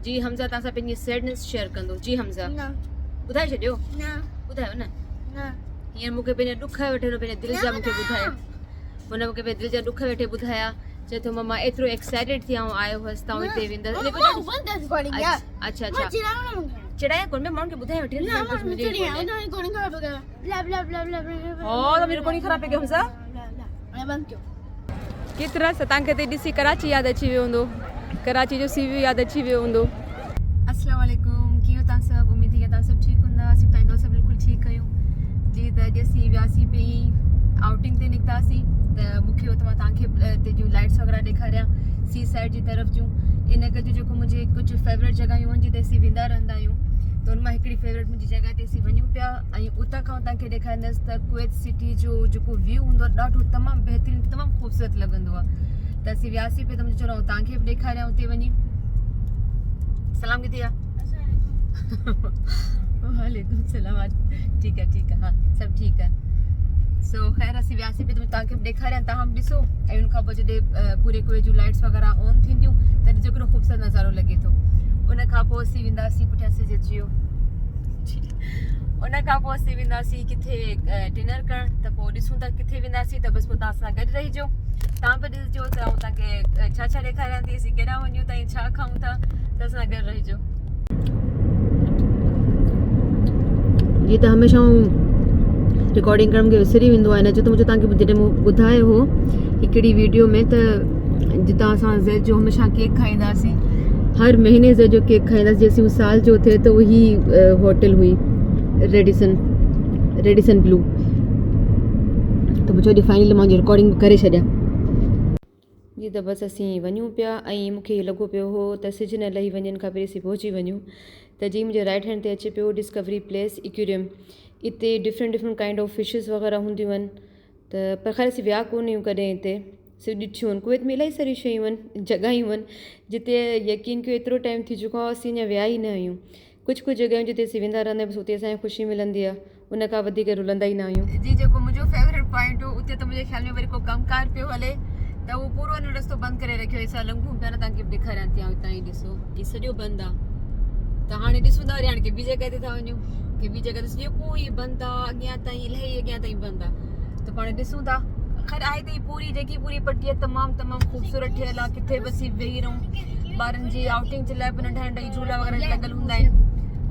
जी हमज़ा तव्हां सां पंहिंजी सैडनेस शेयर कंदो। जी हमज़ा ॿुधाए छॾियो। ॿुधायो न। हींअर मूंखे पंहिंजा ॾुख वेठे पंहिंजे दिलि जा मूंखे ॿुधाया। हुन मूंखे पंहिंजे दिलि जा ॾुख वेठे ॿुधाया। चए थो मम्मा एतिरो एक्साइटेड थी आऊं आयो हुअसि तव्हां हिते वेंदसि। अच्छा अच्छा चिड़ाया कोन मैं माण्हुनि खे ॿुधाए वठी रिकॉर्डिंग ख़राब कयो हमज़ा। केतिरा तव्हांखे हिते ॾिसी कराची यादि अची वियो हूंदो। कराची जो सी वी यादि अची वियो हूंदो। अस्सलाम वालेकुम कीअं तव्हां सभु उमेद आहे तव्हां सभु ठीकु हूंदा। असीं तव्हां दोस्त बिल्कुलु ठीकु आहियूं। जी त अॼु असीं वियासीं पई आउटिंग ते निकितासीं त मूंखे उतां तव्हांखे हिते जूं लाइट्स वग़ैरह ॾेखारियां सी साइड जी तरफ़ जूं। इन करे जेको मुंहिंजे कुझु फेवरेट जॻहियूं आहिनि जिते असीं वेंदा रहंदा आहियूं त उन मां हिकिड़ी फेवरेट मुंहिंजी जॻह ते असीं वञूं पिया ऐं उतां खां तव्हांखे ॾेखारींदसि त कुवैत सिटी जो जेको व्यू हूंदो आहे ॾाढो तमामु बहितरीनु तमामु ख़ूबसूरत लॻंदो आहे। त असीं वियासीं पिया त मुंहिंजो चलो तव्हांखे बि ॾेखारियां उते वञी। सलाम किथे आहे? वालेकुम सलाम। ठीकु आहे हा सभु ठीकु आहे। सो ख़ैर असीं वियासीं पिया त तव्हांखे बि ॾेखारियां तव्हां बि ॾिसो ऐं उनखां पोइ जॾहिं पूरे कुवैत जूं लाइट्स वग़ैरह ऑन थींदियूं त ॾिसो केॾो ख़ूबसूरत नज़ारो लॻे थो। उन खां पोइ असीं वेंदासीं पुठियां सिज अची वियो। उन खां पोइ असीं वेंदासीं किथे डिनर करणु त पोइ ॾिसूं था किथे वेंदासीं त बसि पोइ तव्हां सां गॾु रहिजो। तव्हां बि ॾिसजो त आउं तव्हांखे छा छा ॾेखारियां थी असीं केॾांहुं वञूं था ऐं छा खाऊं था त असां गॾु रहिजो। जी त हमेशह रिकॉर्डिंग करणु मूंखे विसरी वेंदो आहे। इन जो त मुंहिंजो तव्हांखे जॾहिं मूं ॿुधायो हो हिकिड़ी वीडियो में त जितां असां ज़ैद जो हमेशह केक खाईंदासीं हर महीने ज़ैद जो केक खाईंदासीं जेसीं उहो साल जो थिए त उही होटल हुई रेडिसन ब्लू। त मुंहिंजो अॼु फाइनली मां रिकॉर्डिंग करे छॾियां। जी त बसि असीं वञूं पिया ऐं मूंखे लॻो पियो हो त सिज न लही वञनि खां पहिरीं असीं पहुची वञूं त जी मुंहिंजे राइट हैंड ते अचे पियो डिस्कवरी प्लेस एक्वेरियम। इते डिफरेंट काइंड ऑफ फिशिस वग़ैरह हूंदियूं आहिनि त पर ख़ैर असीं विया कोन आहियूं कॾहिं हिते सिर्फ़ु ॾिठियूं आहिनि। कुवैत में इलाही सारी शयूं आहिनि जॻहियूं आहिनि जिते यकीन कयो एतिरो टाइम थी चुको आहे असीं अञा विया ई न आहियूं। कुझु जॻहियूं जिते असीं वेंदा रहंदा आहियूं बसि उते असांखे ख़ुशी मिलंदी आहे उन खां वधीक रुलंदा ई न आहियूं। जी जेको मुंहिंजो फेवरेट पॉइंट हो उते त मुंहिंजे ख़्याल में वरी को कमकार पियो हले त उहो पूरो हिन रस्तो बंदि करे रखियो। असां लंघूं पिया न तव्हांखे ॾेखारियां थी हितां ई ॾिसो हीउ सॼो बंदि आहे। त हाणे ॾिसूं था वरी हाणे के ॿी जॻह ते था वञूं के ॿी जॻह ते जेको ई बंदि आहे अॻियां ताईं इलाही अॻियां ताईं बंदि आहे त पाण ॾिसूं था। ख़ैर आहे त हीअ पूरी जेकी पूरी पटी आहे तमामु ख़ूबसूरत ठहियल आहे। किथे बि असीं वेही रहूं ॿारनि जी आउटिंग जे लाइ बि नंढा नंढा झूला वग़ैरह लॻल हूंदा आहिनि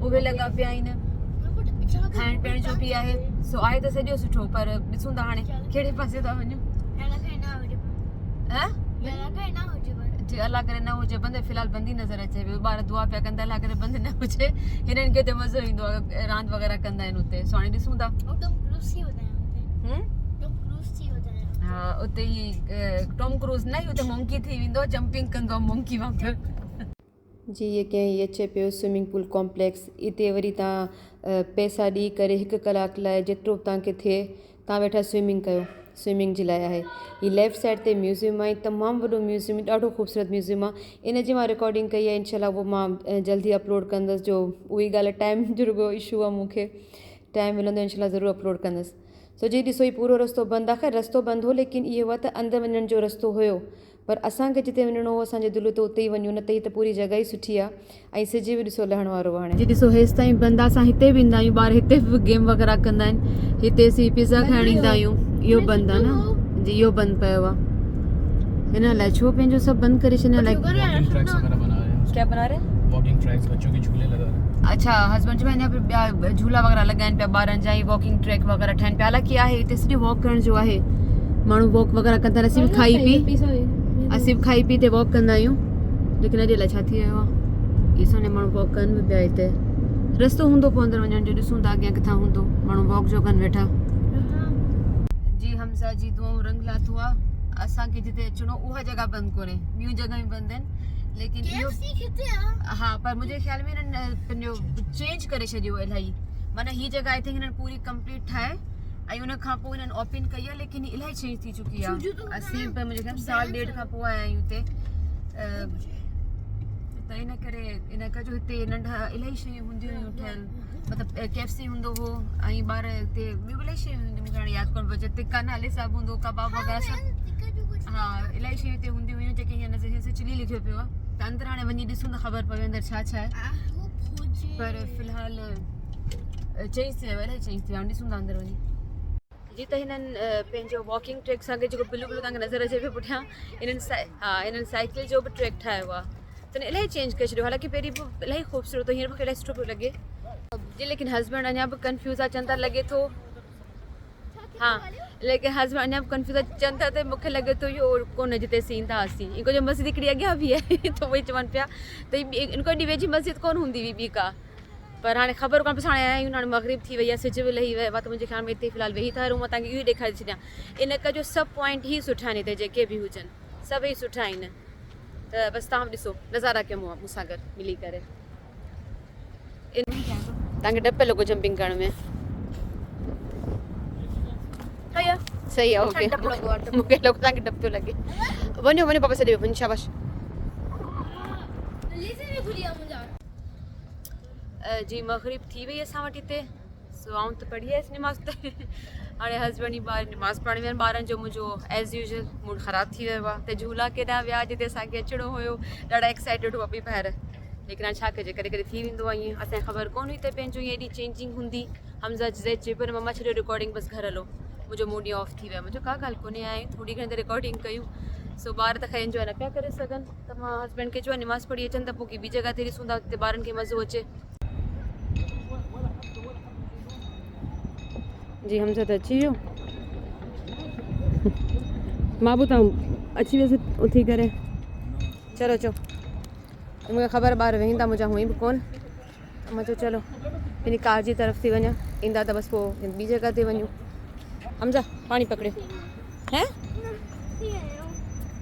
उहे लॻा पिया आहिनि। खाइण पीअण जो बि आहे सो आहे त सॼो सुठो पर ॾिसूं था हाणे कहिड़े पासे था वञूं। अलाह करे न हुजे बंदि फ़िलहालु बंदि ई नज़र अचे पियो। ॿार दुआ पिया कंदा अलाह करे बंदि न हुजे हिननि खे त मज़ो ईंदो आहे रांदि वग़ैरह कंदा आहिनि उते। सो हाणे ॾिसूं था। हा उते ई टॉम क्रूज़ न उते मोंकी थी वेंदो जंपिंग कंदो आहे मोंकी वांगुरु। जी ये कंहिं अचे पियो स्विमिंग पूल कॉम्प्लेक्स। इते वरी तव्हां पैसा ॾेई करे 1 कलाक लाइ जेतिरो तव्हांखे थिए तव्हां वेठा स्विमिंग कयो। स्विमिंग जे लाइ आहे हीअ लेफ्ट साइड ते म्यूज़ियम आहे तमामु वॾो म्यूज़ियम ॾाढो ख़ूबसूरत म्यूज़ियम आहे। इन जी मां रिकॉर्डिंग कई आहे इंशाल्लाह उहो मां जल्दी अपलोड कंदसि। जो उहा ई ॻाल्हि टाइम जो रुॻो इशू आहे मूंखे टाइम मिलंदो इंशाल्लाह ज़रूरु अपलोड कंदसि। सो जी ॾिसो ही पूरो रस्तो बंदि आहे। ख़ैर रस्तो बंदि हो लेकिन इहो हुआ त अंदरि वञण जो रस्तो हुयो पर असांखे जिते वञिणो हो असांजे दिलि त उते ई वञूं न त ही त पूरी जॻह ई सुठी आहे ऐं सिज बि ॾिसो लहण वारो आहे। हाणे जी ॾिसो हेसि ताईं बंदि आहे। असां हिते वेंदा आहियूं ॿार हिते बि गेम वग़ैरह कंदा आहिनि। हिते असीं पिज़्ज़ा खाइण ईंदा आहियूं। इहो बंदि आहे न जी इहो बंदि पियो आहे हिन लाइ छो पंहिंजो सभु बंदि करे छॾियो लाइक क्या बना रहे वॉकिंग ट्रैक्स बच्चों के झूले लगा रहे। अच्छा हस्बैंड जो हिन ॿिया झूला वग़ैरह लॻाइनि पिया ॿारनि जा ई वॉकिंग ट्रैक वग़ैरह ठाहिनि पिया। हालांकि आहे हिते सॼो वॉक करण जो आहे माण्हू वॉक वग़ैरह कंदा आहिनि। असीं बि खाई पी हिते वॉक कंदा आहियूं लेकिन अॼु लाइ छा थी वियो आहे ॾिसो न माण्हू वॉक कनि बि पिया। हिते रस्तो हूंदो पोइ अंदरि वञण जो ॾिसूं था अॻियां किथां हूंदो माण्हू वॉक जो कनि वेठा। जी हमज़ा जी दुआऊं रंग लाथो आहे। असांखे जिते अचिणो उहा जॻह बंदि कोन्हे ॿियूं जॻहियूं बंदि आहिनि लेकिन इहो हा पर मुंहिंजे ख़्याल में हिननि पंहिंजो चेंज करे छॾियो इलाही माना हीअ जॻह आई थिंक हिननि पूरी कंप्लीट ठाहे ऐं उन खां पोइ हिननि ओपन कई आहे लेकिन इलाही चेंज थी चुकी आहे। असीं पर मुंहिंजे ख़्याल साल ॾेढ खां पोइ आया आहियूं हिते त इन करे इन करे जो हिते नंढा इलाही शयूं हूंदियूं हुयूं ठहियलु मतिलबु KFC हूंदो हो ऐं ॿार हिते ॿियूं इलाही शयूं हूंदियूं मूंखे हाणे यादि कोन पियो अचे तिक्का नाले सां बि हूंदो कबाब वग़ैरह सभु। हा इलाही शयूं हिते हूंदियूं हुयूं जेके हीअं नज़र से चिली लिखियो पियो आहे त अंदरि हाणे वञी ॾिसूं त ख़बर पवे अंदरि छा छा आहे पर फ़िलहाल चेंज थी वियो आहे चेंज थी वियो आहे ॾिसूं था अंदरि वञी जी त हिननि पंहिंजो वॉकिंग ट्रैक सां गॾु जेको ब्लू ब्लू तव्हांखे नज़र अचे पियो पुठियां हिननि साइकिल जो बि ट्रैक ठाहियो आहे त इलाही चेंज करे छॾियो हालांकि पहिरीं बि इलाही ख़ूबसूरत हो हींअर मूंखे इलाही सुठो पियो लॻे जी लेकिन हस्बैंड अञा बि कंफ्यूज़ आहे चवनि था लॻे थो हा लेकिन हस्बैंड अञा बि कंफ्यूज़ आहे चवनि था त मूंखे लॻे थो इहो कोन जिते सीन था असीं इनको जो मस्जिद हिकिड़ी अॻियां बि आहे त उहे चवनि पिया त इनको एॾी वेझी मस्जिद कोन हूंदी हुई ॿी का पर हाणे ख़बर कोन पियो हाणे आया आहियूं हाणे मग़रिब थी वई आहे सिज बि लही वियो आहे त मुंहिंजे ख़्याल में हिते फ़िलहाल वेही था रहूं मां तव्हांखे इहो ई ॾेखारे छॾियां इन का जो सभु पॉइंट ई सुठा आहिनि हिते जेके बि हुजनि सभई सुठा आहिनि त बसि तव्हां ॾिसो नज़ारा कयो मूंसां गॾु मिली करे तव्हांखे डपु लॻो जंपिंग करण में सही आहे ओके मूंखे लॻो तव्हांखे डपु पियो लॻे वञो वञो पापा सॾे वञो शाबाश जी मग़रिब थी वई असां वटि हिते सो आउं त पढ़ी आयसि निमाज़ त हाणे हस्बैंड ई ॿार निमाज़ पढ़णु विया ॿारनि जो मुंहिंजो एज़ यूजल मूड ख़राबु थी वियो आहे त झूला केॾा विया जिते असांखे अचिणो हुयो ॾाढा एक्साइटेड हुआ ॿई ॿाहिरि लेकिन हाणे छा कजे कॾहिं कॾहिं थी वेंदो आहे ईअं असांखे ख़बर कोन हुई त पंहिंजो ईअं एॾी चेंजिंग हूंदी हमज़ा ज़ैद चए पियो मम्मा छॾियो रिकॉर्डिंग बसि घर हलो मुंहिंजो मूड ई ऑफ थी वियो मुंहिंजो का ॻाल्हि कोन्हे आहे थोरी घणी त रिकॉर्डिंग कयूं सो ॿार त खैर एंजॉय न पिया करे सघनि त मां हस्बैंड खे चयो निमाज़ पढ़ी अचनि त पोइ की ॿी जॻह ते ॾिसूं था हुते ॿारनि खे मज़ो अचे जी हमज़ा त अची वियो मां बि तव्हां अची वियोसि उथी करे चलो चओ मूंखे ख़बर ॿार वेहींदा मुंहिंजा हुई बि कोन त मां चयो चलो हिन कार जी तरफ़ थी वञा ईंदा त बसि पोइ ॿी जॻह ते वञूं हमज़ा पाणी पकड़ियो हैं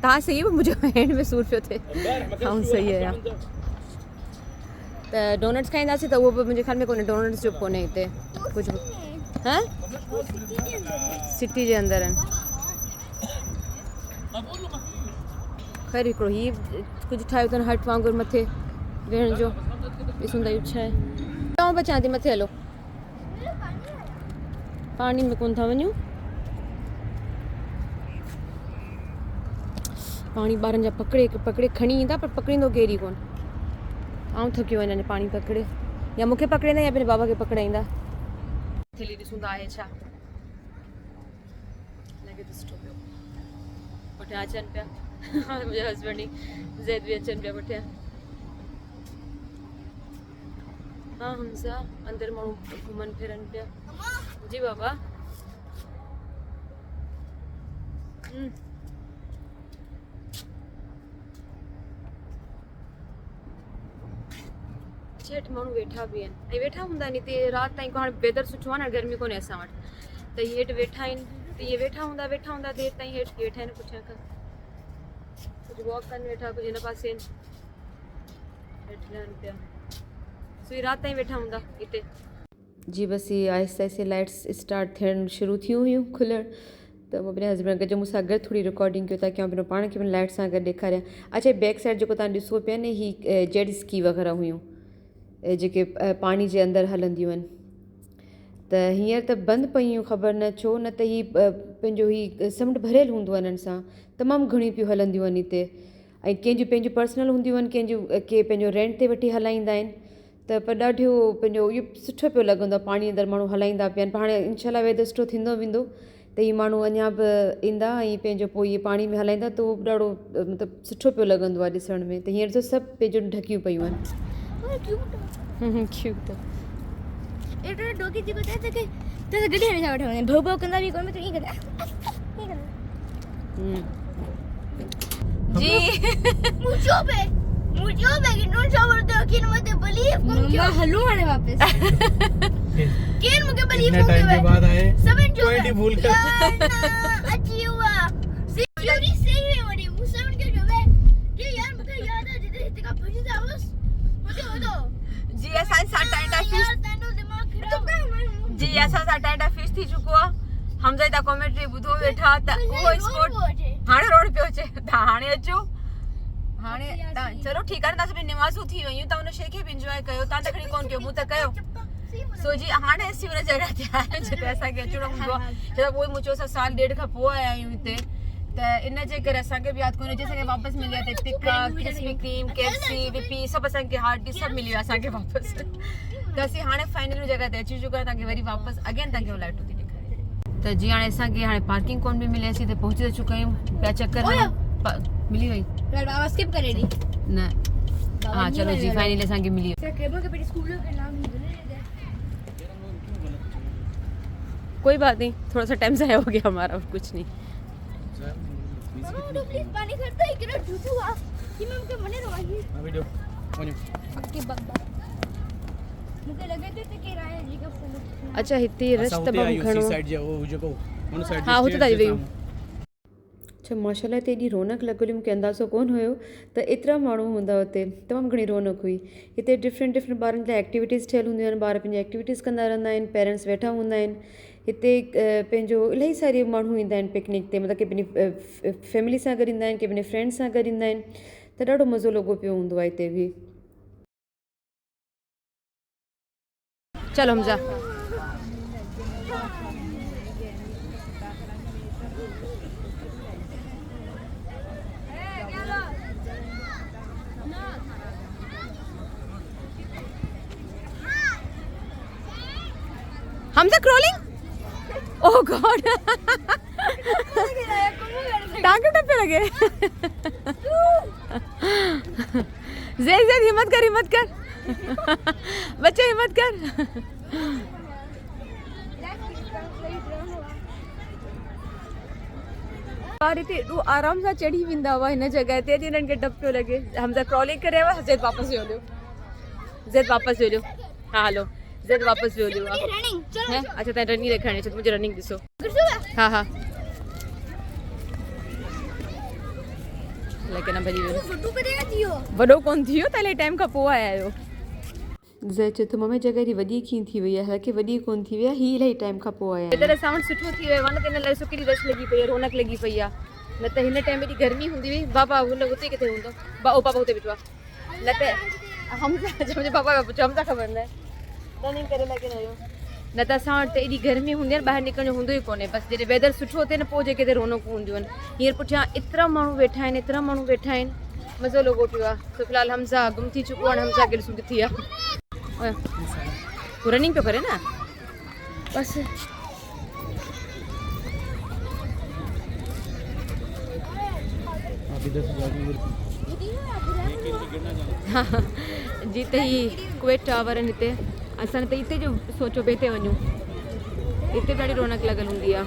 तव्हां सही हो मुंहिंजो हैंड में सूर पियो थिए ऐं सही आहियां त डोनट्स खाईंदासीं त उहो बि मुंहिंजे ख़्याल में कोन्हे डोनट्स जो कोन्हे हिते कुझु बि हैं सिटी जे अंदरि आहिनि ख़ैर हिकिड़ो हीअ कुझु ठाहियो अथनि हट वांगुरु मथे वेहण जो ॾिसूं था इहो छा आहे तव्हां बचां थी मथे हलो पाणी में कोन था वञूं पाणी ॿारनि जा पकड़े खणी ईंदा पर पकड़ींदो केरु ई कोन आउं थकियो वञा पाणी पकड़े या मूंखे पकड़ींदा या पंहिंजे बाबा खे पकड़ाईंदा थैली ॾिसूं था आहे छा लॻे थो सुठो पियो पुठियां अचनि पिया मुंहिंजा हस्बैंड ई ज़ैद बि अचनि पिया पुठियां हा हमज़ा अंदरि माण्हू घुमनि फिरनि पिया जी बाबा हेठि माण्हू वेठा बि आहिनि ऐं वेठा हूंदा आहिनि हिते राति ताईं हाणे वेदर सुठो आहे न गर्मी कोन्हे असां वटि त इहे हेठि वेठा आहिनि त इहे वेठा हूंदा देरि ताईं हेठि वेठा आहिनि पुठियां खां कुझु वॉक कनि वेठा कुझु हिन पासे हेठि लहनि पिया सो इहे राति ताईं वेठा हूंदा हिते जी बसि इहे आहिस्ते आहिस्ते लाइट्स स्टार्ट थियणु शुरू थियूं हुयूं खुलणु त मां पंहिंजे हस्बैंड खे मूंसां गॾु थोरी रिकॉर्डिंग कयो ताकी मां पंहिंजो पाण खे लाइट सां गॾु ॾेखारियां अच्छा बैक साइड जेको तव्हां ॾिसो पिया न हीअ जेट स्की वग़ैरह हुयूं जेके पाणी जे अंदरि हलंदियूं आहिनि त हींअर त बंदि पयूं ख़बर न छो न त हीअ पंहिंजो हीअ समुंड भरियलु हूंदो आहे हिननि सां तमामु घणियूं पियूं हलंदियूं आहिनि हिते ऐं कंहिंजूं पंहिंजूं पर्सनल हूंदियूं आहिनि के पंहिंजो रेंट ते वठी हलाईंदा आहिनि त पर ॾाढो पंहिंजो इहो सुठो पियो लॻंदो आहे पाणी अंदरि माण्हू हलाईंदा पिया आहिनि पर हाणे इनशाला वेदर सुठो थींदो वेंदो त हीअ माण्हू अञा बि ईंदा ऐं पंहिंजो पोइ इहे पाणी में हलाईंदा त उहो ॾाढो मतिलबु सुठो पियो लॻंदो आहे ॾिसण में त हींअर त सभु पंहिंजो ढकियूं पियूं आहिनि क्यूट एटो डोकी जी को ते गड्डी हमेशा बैठा हुए भौ भौ कंदा भी कोन में तो ई करदा जी मुझे कि नोन शावर तो कि मत बिलीव कम क्या हलू आने वापस केन मुझे बिलीव हो गया बाद आए सब कोई भूल कर अच्छी हुआ सिक्योरिटी सही है बड़ी वो सब के जो है कि यार मुझे याद है जितने इतने का फंसी था बस मुझे वो तो जी असां टाइटा फिश जी असां टाइटा फिश थी चुको आहे हमज़ा ता कमेंट्री ॿुधो वेठा त उहो स्पॉट हाणे रोड पे अचे त हाणे अचो हाणे चलो ठीकु आहे तव्हां सभिनी निमाज़ूं थी वयूं तव्हां उन शइ खे बि इंजॉय कयो तव्हां त खणी कोन कयो मूं त कयो सो जी हाणे असीं हुन जॻह ते आहियूं जिते असांखे अचिणो हूंदो आहे छो त उहो मूं चयो असां साल ॾेढ खां पोइ आया आहियूं हिते त त इन जे करे असांखे बि यादि कोन्हे जे असांखे वापसि मिलिया त tikka crispy cream KFC VP सभु असांखे हार्ड डिश सभु मिली वियो असांखे वापसि त असीं हाणे फाइनल जॻह ते अची चुका तव्हांखे वरी वापसि अगेन तव्हांखे हो लाइटूं थी ॾेखारे त जीअं हाणे असांखे हाणे पार्किंग कोन बि मिले असीं त पहुची था चुका आहियूं पिया चकर मिली वई बाबा स्किप करे ॾी न हाँ चलो जी फाइनली असांखे मिली केबल के पेट स्कूल के नाम नहीं बने कोई बात नहीं थोड़ा सा टाइम ज़ाया हो गया हमारा और कुछ नहीं मामा तो प्लीज पानी करता है कि झूठू आ कि मैं उनके मने रवाही हां वीडियो ओने पक्के बब्बा मुझे लगे थे कि राय जी का फोन अच्छा हिते रस्त बम खणो साइड जे वो जेको उन साइड हाँ हुते ताई वई अच्छा माशाल्लाह ते एॾी रौनक लॻल मूंखे अंदाज़ो कोन हुयो त एतिरा माण्हू हूंदा हुते तमामु घणी रौनक हुई हिते डिफरेंट ॿारनि लाइ एक्टिविटीज़ ठहियल हूंदियूं आहिनि ॿार पंहिंजी एक्टिविटीज़ कंदा रहंदा आहिनि पेरेंट्स वेठा हूंदा आहिनि हिते पंहिंजो इलाही सारी माण्हू ईंदा आहिनि पिकनिक ते मतिलबु की पंहिंजी फैमिली सां गॾु ईंदा आहिनि की पंहिंजे फ्रेंड्स सां गॾु ईंदा आहिनि त ॾाढो मज़ो लॻो पियो हूंदो आहे हिते बि चलो हमज़ा हमज़ा क्रॉलिंग ओह गॉड टांगे टप्पे लगे ज़ेद हिम्मत कर बच्चे हिम्मत कर और हिते एॾो आराम सां चढ़ी वेंदा हुआ हिन जॻह ते हिननि खे डप पियो लॻे हमज़ा क्रॉलिंग करे आयो ज़ेद वापसि वियो लियो हा हलो ज़ेद वापसि वियो लियो रनिंग चलो है अच्छा तव्हां रनिंग ॾेखारणी छो मुंहिंजी रनिंग ॾिसो हा हा लेकिन भॼी वियो फोटो करेगा थियो वॾो कोन थी वियो त इलाही टाइम खां पोइ आया आहियो ज़े चए थो मम्मी जॻह एॾी वॾी कीअं थी वई आहे हालांकि वॾी कोन थी वई आहे हीअ इलाही टाइम खां पोइ आया इधर साउंड सुठो थी वियो आहे न त हिन लाइ सुठी रश लॻी पई आहे रौनक लॻी पई आहे न त हिन टाइम एॾी गर्मी हूंदी हुई बाबा हुन हुते किथे हूंदो पापा हुते बीठो आहे न त हमज़ा मुंहिंजे पापा खां पुछो हमज़ा ख़बर न आहे रनिंग करे लॻे न न त असां वटि एॾी गर्मी हूंदी आहे ॿाहिरि निकिरणु हूंदो ई कोन्हे बसि जॾहिं वेदर सुठो थिए न पोइ जेके हिते रौनकूं हूंदियूं आहिनि हींअर पुठियां एतिरा माण्हू वेठा आहिनि मज़ो लॻो पियो आहे तो फ़िलहाल हमज़ा गुम थी चुको आहे हमज़ा खे ॾिसूं किथे आहे तूं रनिंग पियो करे न बसि हा जी त ही कुवेट टावर आहिनि हिते असां त हिते जो सोचो पिए हिते वञूं हिते ॾाढी रौनक लॻल हूंदी आहे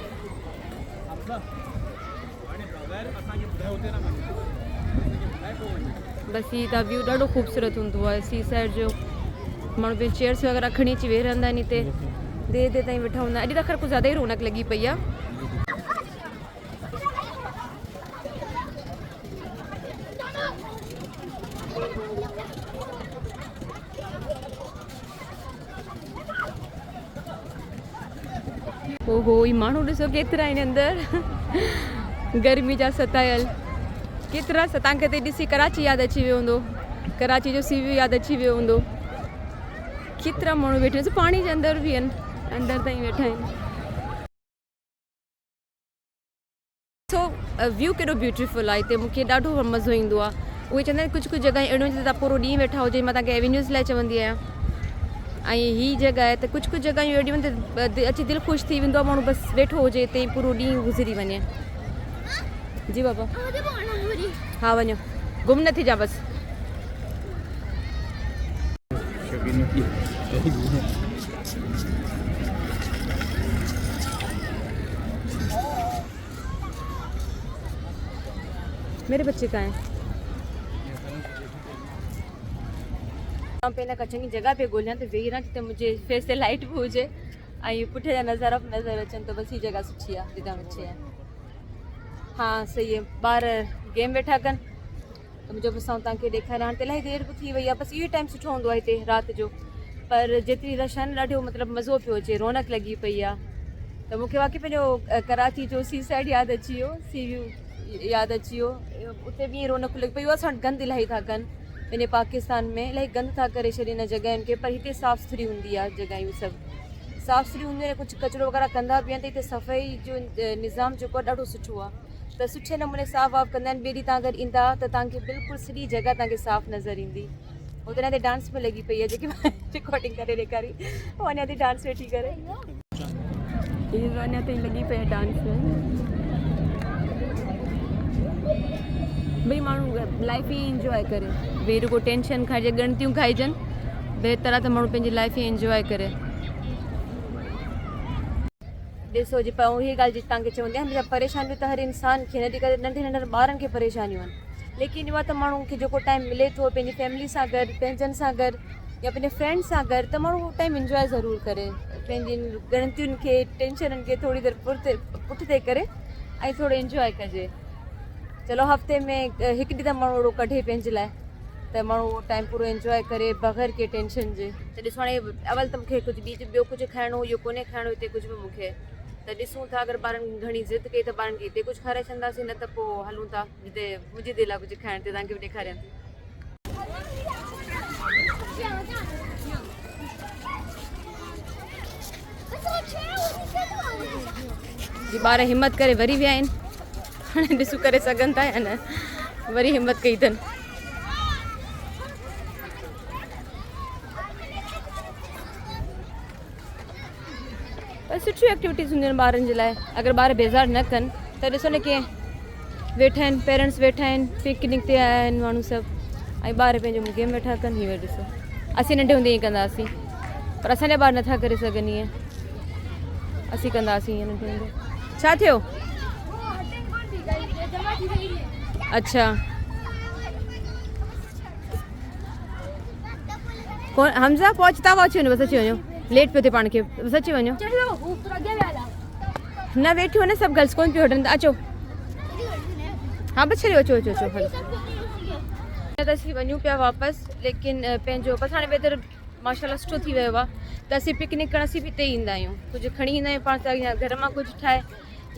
बसि ही त व्यू ॾाढो ख़ूबसूरत हूंदो आहे सी साइड जो माण्हू पंहिंजी चेयर्स वग़ैरह खणी अची वेही रहंदा आहिनि हिते देरि देरि ताईं वेठा हूंदा आहिनि अॼु त ख़ैर कुझु ज़्यादा ई रौनक लॻी पई आहे ओहो ही माण्हू ॾिसो केतिरा आहिनि अंदरि गर्मी जा सतायल केतिरा तव्हांखे त ॾिसी कराची यादि अची वियो हूंदो कराची जो सी व्यू यादि अची वियो हूंदो केतिरा माण्हू वेठा आहिनि पाणी जे अंदरि बि आहिनि अंदरि ताईं वेठा आहिनि सो व्यू केॾो ब्यूटीफुल आहे हिते मूंखे ॾाढो मज़ो ईंदो आहे उहे चवंदा आहिनि कुझु जॻहियूं अहिड़ियूं आहिनि तव्हां पूरो ॾींहुं वेठा हुजे मां तव्हांखे एवेन्यूज़ लाइ चवंदी आहियां ऐं हीअ जॻह आहे त कुझु जॻहियूं अहिड़ियूं आहिनि त अची दिलि ख़ुशि थी वेंदो आहे माण्हू बसि वेठो हुजे हिते पूरो ॾींहुं गुज़री वञे जी बाबा हाँ वञो गुम न थी जा बसि मेरे बच्चे कहाँ हैं पहिला चङी जॻह पे ॻोल्हियां त वेही रहां जिते मुंहिंजे फेस ते लाइट बि हुजे ऐं पुठियां जा नज़ारा बि नज़र अचनि त बसि हीअ जॻह सुठी आहे जितां वेठी आहियां हा सही आहे ॿार गेम वेठा कनि त मुंहिंजो बसि तव्हांखे ॾेखारियां हाणे त इलाही देरि बि थी वई आहे बसि इहो टाइम सुठो हूंदो आहे हिते राति जो पर जेतिरी रश आहे न ॾाढो मतिलबु मज़ो पियो अचे रौनक लॻी पई आहे त मूंखे वाक़ई पंहिंजो कराची जो सी साइड यादि अची वियो सी व्यू यादि अची वियो उते बि रौनक लॻी पई असां वटि गंद इलाही था कनि पंहिंजे पाकिस्तान में इलाही गंद था करे छॾनि जॻहियुनि खे पर हिते साफ़ु सुथरी हूंदी आहे जॻहियूं सभु साफ़ु सुथरी हूंदियूं आहिनि कुझु कचिरो वग़ैरह कंदा बि आहिनि त हिते सफ़ाई जो निज़ाम जेको आहे ॾाढो सुठो आहे त सुठे नमूने साफ़ वाफ़ कंदा आहिनि। ॿिए ॾींहुं तव्हां अगरि ईंदा त तव्हांखे बिल्कुलु सॼी जॻह तव्हांखे साफ़ु नज़र ईंदी। हो त अञा ते डांस में लॻी पई आहे जेकी रिकॉर्डिंग करे ॾेखारी, हो अञा ते डांस वेठी करे, हीअ अञा ताईं लॻी पई आहे डांस में। भई माण्हू लाइफ ई इंजॉय करे, भई रुगो टेंशन खाइजे, ॻणतियूं खाइजनि, बहितर आहे त माण्हू पंहिंजी लाइफ ई इंजॉय करे। ॾिसो जी उहा ॻाल्हि जी तव्हांखे चवंदी आहियां, परेशानियूं त हर इंसान खे, नंढी करे नंढे नंढे ॿारनि खे परेशानियूं आहिनि, लेकिन इहो आहे त माण्हू खे जेको टाइम मिले थो पंहिंजी फैमिली सां गॾु, पंहिंजनि सां गॾु या पंहिंजे फ्रेंड सां गॾु, त माण्हू उहो टाइम इंजॉय ज़रूरु करे, पंहिंजी ॻणतियुनि खे, टेंशननि खे थोरी देरि पुठिते करे ऐं थोरो इंजॉय कजे। चलो हफ़्ते में हिकु ॾींहुं त माण्हू अहिड़ो कढे पंहिंजे लाइ त माण्हू उहो टाइम पूरो इंजॉय करे बग़ैर के टेंशन जे। त ॾिसो हाणे अवल त मूंखे कुझु ॿियो कुझु खाइणो, इहो कोन्हे खाइणो हिते कुझु बि मूंखे, त ॾिसूं था अगरि ॿारनि घणी ज़िद कई त ॿारनि खे हिते कुझु खाराए छॾंदासीं, न त पोइ हलूं था जिते मुंहिंजी दिलि आहे कुझु खाइण ते, तव्हांखे बि ॾेखारियां थी। जी ॿार हिमत करे वरी विया आहिनि, हाणे ॾिसूं करे सघनि था या न, वरी हिमत कई अथनि। पर सुठियूं एक्टिविटीज़ हूंदियूं आहिनि ॿारनि जे लाइ, अगरि ॿार बेज़ार न कनि त ॾिसो न कीअं वेठा आहिनि, पेरेंट्स वेठा आहिनि, पिकनिक ते आया आहिनि माण्हू सभु, ऐं ॿार पंहिंजो गेम वेठा कनि। हीअं ॾिसो असीं नंढे हूंदे ईअं कंदा हुआसीं, पर असांजा ॿार नथा करे सघनि ईअं, असीं कंदा हुआसीं ईअं नंढे हूंदे। छा थियो? अच्छा कौन हमज़ा पहुचता पहुची वञो, बसि अची वञो, लेट पियो थिए पाण खे, बसि अची वञो। न वेठियो न, सभु गर्ल्स कोन पियो हटनि, अचो हा बसि छॾियो, अचो अचो अचो हलो। त असीं वञूं पिया वापसि, लेकिन पंहिंजो बसि हाणे वेदर माशाल्लाह सुठो थी वियो आहे, त असीं पिकनिक करण असीं बि हिते ईंदा आहियूं, कुझु खणी ईंदा आहियूं पाण सां, या घर मां कुझु ठाहे,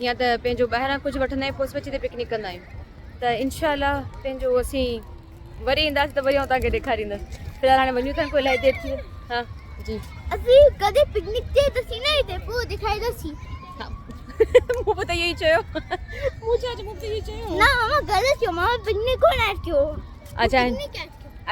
या त पंहिंजो ॿाहिरां कुझु वठंदा आहियूं, पोइ अची हिते पिकनिक कंदा आहियूं। त इंशाल्लाह पंहिंजो असीं वरी ईंदासीं त वरी आउं तव्हांखे ॾेखारींदसि। फ़िलहाल हाणे वञूं था, कोई इलाही देरि थी। हा जी असीं कॾहिं पिकनिक ते त थी न हिते पोइ ॾेखारींदासीं। हा मूं बि त इहो ई चयो, मूं छा चयो, मूं त इहो चयो न मामा ग़लति थियो, मामा पिकनिक कोन ऐड कयो। अच्छा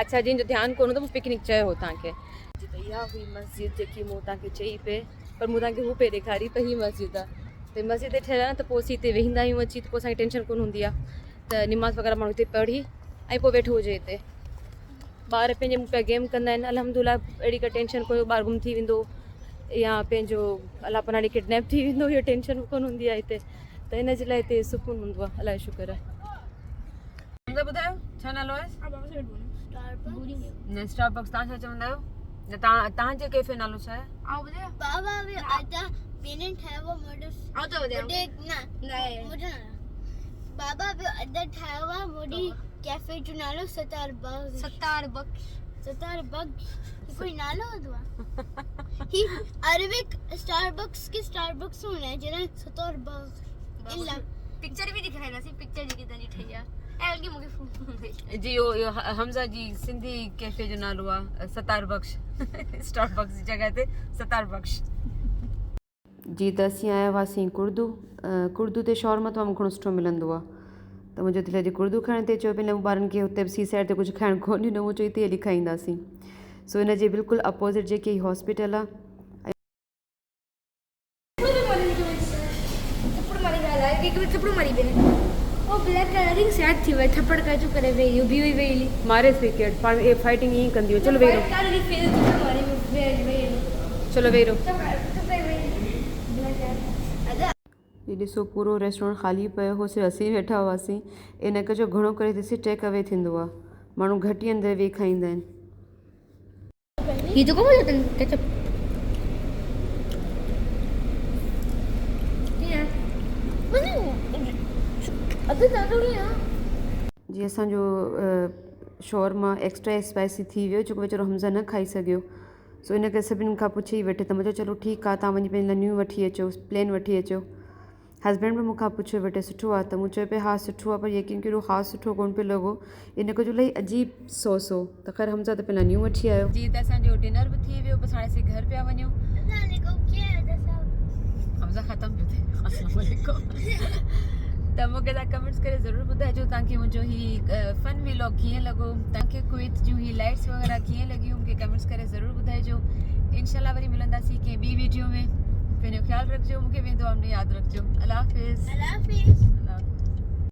अच्छा जंहिंजो ध्यानु कोन्हे त मूं पिकनिक चयो हो तव्हांखे। त इहा हुई मस्जिद जेकी मूं तव्हांखे चई पे, पर मूं तव्हांखे हू पे ॾेखारी त हीअ मस्जिद आहे। त मस्जिद ते ठहियल आहे, त पोइ असीं हिते वेहींदा आहियूं अची, त पोइ असांखे टेंशन कोन हूंदी आहे, त निमाज़ वग़ैरह माण्हू हिते पढ़ी ऐं पोइ वेठो हुजे हिते। ॿार पंहिंजे मुंहुं पिया गेम कंदा आहिनि, अल्हम्दुलिल्लाह अहिड़ी का टेंशन कोन्हे, ॿार गुम थी वेंदो या पंहिंजो अलाह पनाड़ी किडनैप थी वेंदो, इहो टेंशन कोन हूंदी आहे हिते, त इन जे लाइ हिते सुकून हूंदो आहे, अलाह शुक्र आहे। ॿुधायो छा नालो आहे? न स्टारबक्स, तव्हां छा चवंदा आहियो? न तव्हांजे कैफे नालो छा आहे? बाबा बि आजा पेरेंट ठाहियो बाबा बि अदा ठाहियो आहे मोदी कैफे जो नालो सतारबक्स कोई नालो हूंदो आहे ही अरबिक स्टारबक्स के स्टारबक्स हूंदा आहिनि जॾहिं सतारबक्स इला पिक्चर बि ॾेखारींदासीं, पिक्चर जेकी तव्हांजी ठही आहे ऐं अॻे मूंखे जी इहो हमज़ा जी सिंधी कैफे जो नालो आहे सतारबक्स, स्टारबक्स जी जॻह ते सतारबक्स जी। त असीं आया हुआसीं कुर्दू ते शॉर्मा तमामु घणो सुठो मिलंदो आहे, त मुंहिंजो दिलि अॼु कुर्दू खाइण ते चयो, पहले ॿारनि खे हुते सी साइड ते कुझु खाइणु कोन ॾिनो, मूं चयो हिते हली खाईंदासीं। सो हिन जे बिल्कुलु अपोज़िट जेकी हॉस्पिटल आहे, मारे क्रिकेट पाण फाइटिंग ईअं कंदी हुई। चलो वेही रहो, चलो वेही रहो। ये ॾिसो पूरो रेस्टोरेंट ख़ाली पियो हो, सिर्फ़ु असीं वेठा हुआसीं। इन करे जो घणो करे ॾिसी टेक अवे थींदो आहे, माण्हू घटि ई अंदरि वेही खाईंदा आहिनि। जी असांजो शॉर्मा एक्स्ट्रा स्पाइसी थी वियो, जेको वीचारो हमज़ा न खाई सघियो, सो इन करे सभिनीनि खां पुछी वेठे, त मुंहिंजो चलो ठीकु आहे, तव्हां वञी पंहिंजे लाइ न्यू वठी अचो, प्लेन वठी अचो। हस्बैंड बि मूंखां पुछियो वेठे सुठो आहे, त मूं चयो पिया हा सुठो आहे, पर यकीन कहिड़ो ख़ासि सुठो कोन पियो लॻो, इन करे जो इलाही अजीब सॉस हो, त ख़ैर हमज़ा त पहिला न्यू वठी आयो। जी त असांजो डिनर बि थी वियो, बसि हाणे असीं घर पिया वञूं। हमज़ा ख़तमु पियो थिए। त मूंखे तव्हां कमेंट्स करे ज़रूरु ॿुधाइजो तव्हांखे मुंहिंजो हीउ फन व्लॉग कीअं लॻो, तव्हांखे कुवैत जूं ही लाइट्स वग़ैरह कीअं लॻियूं मूंखे कमेंट्स करे ज़रूरु ॿुधाइजो। इंशाल्लाह वरी मिलंदासीं कंहिं ॿी वीडियो में। पंहिंजो ख्यालु रखिजो, मूंखे वेंदो आहे यादि रखिजो। अल्लाह हाफ़िज़। अल्लाह हाफिज़।